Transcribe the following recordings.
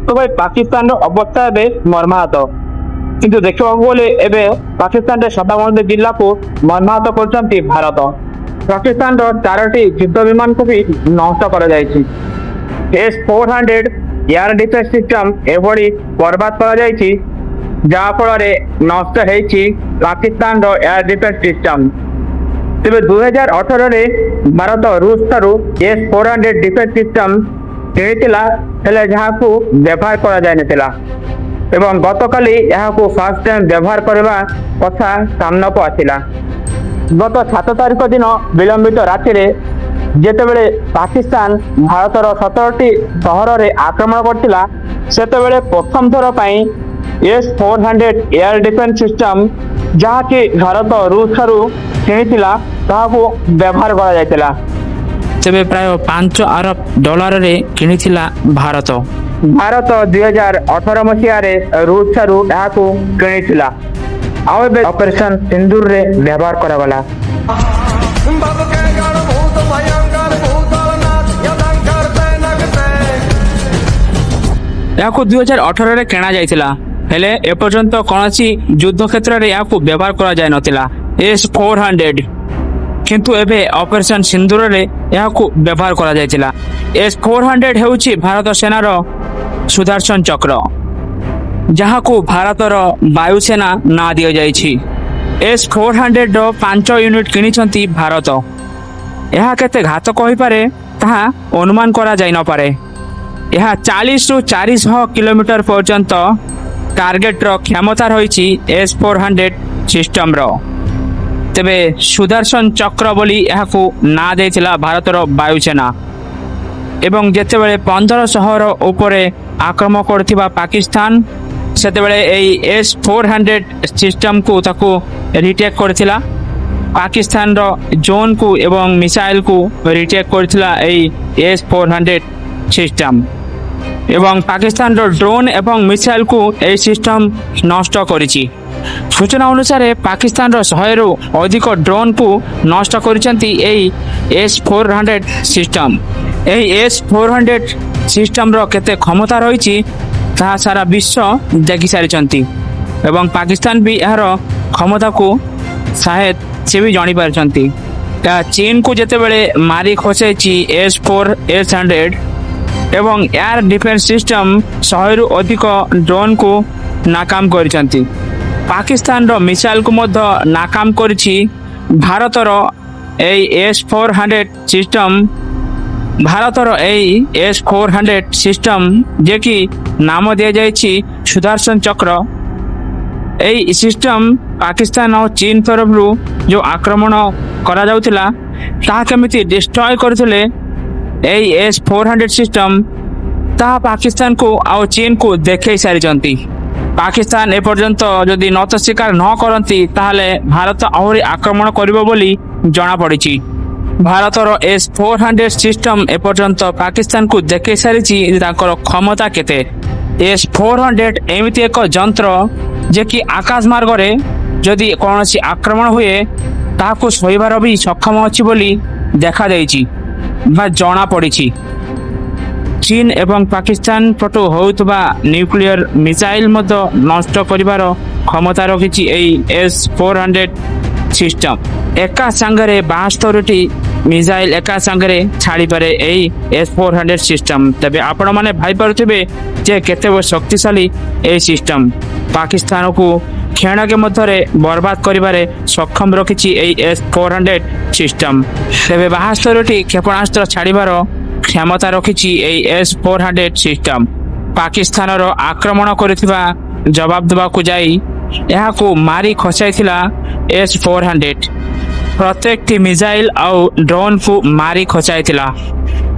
তো ভাই পাকিস্তানের অবস্থা ଏବେ ମର୍ମାହତ। କିନ୍ତୁ ଦେଖିବାକୁ ଗଲେ ଏବେ ପାକିସ୍ତାନରେ ସଦାବର୍ତ୍ତୀ ଜିଲ୍ଲାକୁ ମର୍ମାହତ କରୁଛନ୍ତି ଭାରତ। ପାକିସ୍ତାନର 4ଟି ଯୁଦ୍ଧ ବିମାନକୁ ବି ନଷ୍ଟ କରାଯାଇଛି। S-400 ଏୟାର ଡିଫେନ୍ସ ସିଷ୍ଟମ ଏଭଳି ବର୍ବାଦ କରାଯାଇଛି ଯାହା ଫଳରେ ନଷ୍ଟ ହେଇଛି ପାକିସ୍ତାନର ଏୟାର ଡିଫେନ୍ସ ସିଷ୍ଟମ। ତେବେ 2018ରେ ଭାରତ ରୁଷ ଠାରୁ S-400 ଡିଫେନ୍ସ ସିଷ୍ଟମ କିଣିଥିଲା, ହେଲେ ଯାହାକୁ ବ୍ୟବହାର କରାଯାଇନଥିଲା ଏବଂ ଗତକାଲି ଏହାକୁ ଫାର୍ଷ୍ଟ ଟାଇମ୍ ବ୍ୟବହାର କରିବା କଥା ସାମ୍ନାକୁ ଆସିଲା। ଗତ 7 ତାରିଖ ଦିନ ବିଳମ୍ବିତ ରାତିରେ ଯେତେବେଳେ ପାକିସ୍ତାନ ଭାରତର 17ଟି ସହରରେ ଆକ୍ରମଣ କରିଥିଲା, ସେତେବେଳେ ପ୍ରଥମ ଥର ପାଇଁ S-400 ଏୟାର ଡିଫେନ୍ସ ସିଷ୍ଟମ ଯାହାକି ଭାରତ ରୁଷ ଠାରୁ କିଣିଥିଲା ତାହାକୁ ବ୍ୟବହାର କରାଯାଇଥିଲା। ତେବେ ପ୍ରାୟ $5 ଅରବ କିଣିଥିଲା ଭାରତ। ଭାରତ 2018 ମସିହାରେ ରୁଷ ଠାରୁ ଏହାକୁ କିଣିଥିଲା। ଆଉ ଏବେ ଅପରେସନ ସିନ୍ଦୁରରେ ବ୍ୟବହାର କରାଗଲା। ଏହାକୁ 2018ରେ କିଣା ଯାଇଥିଲା, ହେଲେ ଏପର୍ଯ୍ୟନ୍ତ କୌଣସି ଯୁଦ୍ଧ କ୍ଷେତ୍ରରେ ଏହାକୁ ବ୍ୟବହାର କରାଯାଇନଥିଲା S-400, କିନ୍ତୁ ଏବେ ଅପରେସନ ସିନ୍ଦୁରରେ ଏହାକୁ ବ୍ୟବହାର କରାଯାଇଥିଲା। S-400 ହେଉଛି ଭାରତ ସେନାର ସୁଦର୍ଶନ ଚକ୍ର, ଯାହାକୁ ଭାରତର ବାୟୁସେନା ନାଁ ଦିଆଯାଇଛି। S-400ର 5 ୟୁନିଟ୍ କିଣିଛନ୍ତି ଭାରତ। ଏହା କେତେ ଘାତକ ହୋଇପାରେ ତାହା ଅନୁମାନ କରାଯାଇନପାରେ। ଏହା 40ରୁ 400 କିଲୋମିଟର ପର୍ଯ୍ୟନ୍ତ ଟାର୍ଗେଟର କ୍ଷମତା ରହିଛି S-400 ସିଷ୍ଟମର। ତେବେ ସୁଦର୍ଶନ ଚକ୍ର ବୋଲି ଏହାକୁ ନାଁ ଦେଇଥିଲା ଭାରତର ବାୟୁସେନା। ଏବଂ ଯେତେବେଳେ 15 ସହର ଉପରେ ଆକ୍ରମଣ କରୁଥିବା ପାକିସ୍ତାନ, ସେତେବେଳେ ଏହି S-400 ସିଷ୍ଟମକୁ ତାକୁ ରିଟେକ୍ କରିଥିଲା। ପାକିସ୍ତାନର ଜୋନ୍କୁ ଏବଂ ମିସାଇଲକୁ ରିଟେକ୍ କରିଥିଲା ଏହି S-400 ସିଷ୍ଟମ ଏବଂ ପାକିସ୍ତାନର ଡ୍ରୋନ୍ ଏବଂ ମିସାଇଲକୁ ଏହି ସିଷ୍ଟମ ନଷ୍ଟ କରିଛି। ସୂଚନା ଅନୁସାରେ ପାକିସ୍ତାନର 100ରୁ ଅଧିକ ଡ୍ରୋନ୍କୁ ନଷ୍ଟ କରିଛନ୍ତି ଏହି S-400 ସିଷ୍ଟମ। ଏହି S-400 ସିଷ୍ଟମର କେତେ କ୍ଷମତା ରହିଛି ତାହା ସାରା ବିଶ୍ୱ ଦେଖିସାରିଛନ୍ତି ଏବଂ ପାକିସ୍ତାନ ବି ଏହାର କ୍ଷମତାକୁ ସାୟଦ ସେ ବି ଜାଣିପାରିଛନ୍ତି। ଚୀନକୁ ଯେତେବେଳେ ମାରି ଖସାଇଛି S-400 ଏବଂ ଏୟାର ଡିଫେନ୍ସ ସିଷ୍ଟମ 100ରୁ ଅଧିକ ଡ୍ରୋନ୍କୁ ନାକାମ କରିଛନ୍ତି। ପାକିସ୍ତାନର ମିସାଇଲକୁ ମଧ୍ୟ ନାକାମ କରିଛି ଭାରତର ଏହି S-400 ସିଷ୍ଟମ। ଭାରତର ଏହି S-400 ସିଷ୍ଟମ ଯିଏକି ନାମ ଦିଆଯାଇଛି ସୁଦର୍ଶନ ଚକ୍ର, ଏହି ସିଷ୍ଟମ ପାକିସ୍ତାନ ଓ ଚୀନ ତରଫରୁ ଯେଉଁ ଆକ୍ରମଣ କରାଯାଉଥିଲା ତାହା କେମିତି ଡିଷ୍ଟ୍ରୟ କରିଥିଲେ ଏହି S-400 ସିଷ୍ଟମ, ତାହା ପାକିସ୍ତାନକୁ ଆଉ ଚୀନକୁ ଦେଖାଇ ସାରିଛନ୍ତି। ପାକିସ୍ତାନ ଏପର୍ଯ୍ୟନ୍ତ ଯଦି ନତ ସ୍ୱୀକାର ନ କରନ୍ତି ତାହେଲେ ଭାରତ ଆହୁରି ଆକ୍ରମଣ କରିବ ବୋଲି ଜଣାପଡ଼ିଛି। ଭାରତର S-400 ସିଷ୍ଟମ ଏପର୍ଯ୍ୟନ୍ତ ପାକିସ୍ତାନକୁ ଦେଖାଇ ସାରିଛି ତାଙ୍କର କ୍ଷମତା କେତେ। S-400 ଏମିତି ଏକ ଯନ୍ତ୍ର ଯେ କି ଆକାଶ ମାର୍ଗରେ ଯଦି କୌଣସି ଆକ୍ରମଣ ହୁଏ ତାହାକୁ ସହିବାର ବି ସକ୍ଷମ ଅଛି ବୋଲି ଦେଖାଦେଇଛି ବା ଜଣାପଡ଼ିଛି। ଚୀନ ଏବଂ ପାକିସ୍ତାନ ପଟୁ ହେଉଥିବା ନ୍ୟୁକ୍ଲିୟର ମିସାଇଲ ମଧ୍ୟ ନଷ୍ଟ କରିବାର କ୍ଷମତା ରଖିଛି ଏହି S-400 ସିଷ୍ଟମ। ଏକା ସାଙ୍ଗରେ 72ଟି ମିସାଇଲ ଏକା ସାଙ୍ଗରେ ଛାଡ଼ିପାରେ ଏହି S-400 ସିଷ୍ଟମ। ତେବେ ଆପଣମାନେ ଭାବିପାରୁଥିବେ ଯେ କେତେ ଶକ୍ତିଶାଳୀ ଏହି ସିଷ୍ଟମ। ପାକିସ୍ତାନକୁ କ୍ଷଣକେ ମଧ୍ୟରେ ବର୍ବାଦ କରିବାରେ ସକ୍ଷମ ରଖିଛି ଏହି S-400 ସିଷ୍ଟମ। ତେବେ 72ଟି କ୍ଷେପଣାସ୍ତ୍ର ଛାଡ଼ିବାର କ୍ଷମତା ରଖିଛି ଏହି S-400 ସିଷ୍ଟମ। ପାକିସ୍ତାନର ଆକ୍ରମଣ କରିଥିବା ଜବାବ ଦେବାକୁ ଯାଇ ଏହାକୁ ମାରି ଖସାଇଥିଲା S-400। ପ୍ରତ୍ୟେକଟି ମିସାଇଲ ଆଉ ଡ୍ରୋନ୍କୁ ମାରି ଖସାଇଥିଲା।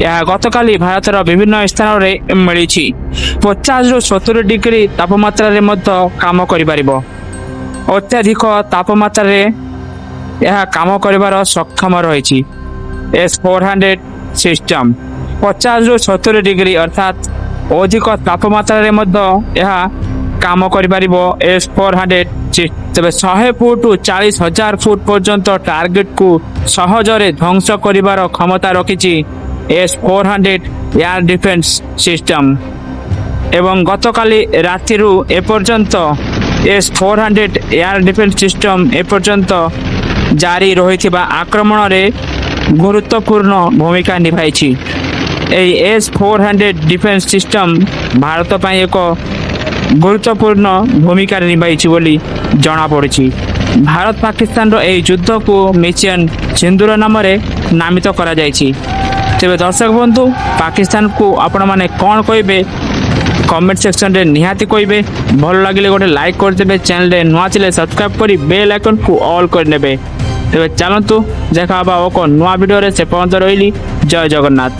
ଏହା ଗତକାଲି ଭାରତର ବିଭିନ୍ନ ସ୍ଥାନରେ ମିଳିଛି। 50ରୁ 70 ଡିଗ୍ରୀ ତାପମାତ୍ରାରେ ମଧ୍ୟ କାମ କରିପାରିବ। ଅତ୍ୟଧିକ ତାପମାତ୍ରାରେ ଏହା କାମ କରିବାର ସକ୍ଷମ ରହିଛି S-400 ସିଷ୍ଟମ। 50ରୁ 70 ଡିଗ୍ରୀ ଅର୍ଥାତ୍ ଅଧିକ ତାପମାତ୍ରାରେ ମଧ୍ୟ ଏହା କାମ କରିପାରିବ S-400। ତେବେ 100 ଫୁଟରୁ 40,000 ଫୁଟ ପର୍ଯ୍ୟନ୍ତ ଟାର୍ଗେଟକୁ ସହଜରେ ଧ୍ୱଂସ କରିବାର କ୍ଷମତା ରଖିଛି S-400 ଏୟାର ଡିଫେନ୍ସ ସିଷ୍ଟମ। ଏବଂ ଗତକାଲି ରାତିରୁ ଏପର୍ଯ୍ୟନ୍ତ S-400 ଏୟାର ଡିଫେନ୍ସ ସିଷ୍ଟମ ଏପର୍ଯ୍ୟନ୍ତ ଜାରି ରହିଥିବା ଆକ୍ରମଣରେ ଗୁରୁତ୍ୱପୂର୍ଣ୍ଣ ଭୂମିକା ନିଭାଇଛି। ଏହି S-400 ଡିଫେନ୍ସ ସିଷ୍ଟମ ଭାରତ ପାଇଁ ଏକ ଗୁରୁତ୍ୱପୂର୍ଣ୍ଣ ଭୂମିକା ନିଭାଇଛି ବୋଲି ଜଣାପଡ଼ିଛି। ଭାରତ ପାକିସ୍ତାନର ଏହି ଯୁଦ୍ଧକୁ ମିଶନ ସିନ୍ଦୁର ନାମରେ ନାମିତ କରାଯାଇଛି। ତେବେ ଦର୍ଶକ ବନ୍ଧୁ, ପାକିସ୍ତାନକୁ ଆପଣମାନେ କ'ଣ କହିବେ କମେଣ୍ଟ ସେକ୍ସନରେ ନିହାତି କହିବେ। ଭଲ ଲାଗିଲେ ଗୋଟେ ଲାଇକ୍ କରିଦେବେ, ଚ୍ୟାନେଲରେ ନୂଆ ଥିଲେ ସବସ୍କ୍ରାଇବ୍ କରି ବେଲ୍ ଆଇକନ୍କୁ ଅଲ୍ କରିନେବେ। ତେବେ ଚାଲନ୍ତୁ ଦେଖା ହେବା ଏକ ନୂଆ ଭିଡ଼ିଓରେ। ସେ ପର୍ଯ୍ୟନ୍ତ ରହିଲି, ଜୟ ଜଗନ୍ନାଥ।